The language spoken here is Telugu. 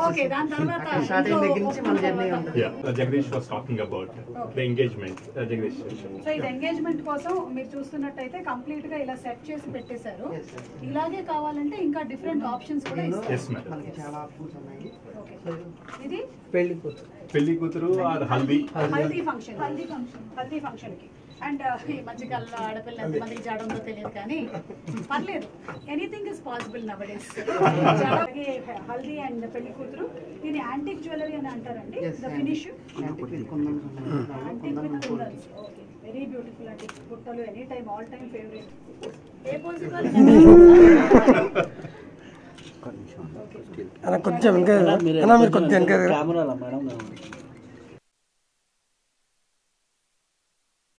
ఓకే దాని తర్వాత స్టార్టింగ్ దగ్గర నుంచి మన జర్నీ ఉంటుంది. Jagadish was talking about the engagement. Jagadish so ఇది ఎంగేజ్మెంట్ కోసం మీరు చూస్తున్నట్టయితే కంప్లీట్ గా ఇలా సెట్ చేసి పెట్టేశారు. ఇలాగే కావాలంటే ఇంకా డిఫరెంట్ ఆప్షన్స్ కూడా ఇస్తారు. మనకి చాలా ఆప్షన్స్ ఉన్నాయి. ఇది పెళ్లి కూతురు ఆర్ హల్దీ ఫంక్షన్ కి అండ్ ఈ మధ్యకాలంలో ఆడపిల్ల ఎంతమందికి జాడంలో తెలియదు కానీ పర్లేదు, anything is possible now days. అలాగే హల్దీ అండ్ పెళ్లి కూతురు దీని యాంటిక్ జ్యువెలరీ అని అంటారండి. The finish antique with kundans. Okay, very beautiful అండి. బుట్టలు any time all time favourite. ఏ పోజిబుల్ కొంచెం ఇంకా మీరు కొద్దిగా కెమెరా మేడం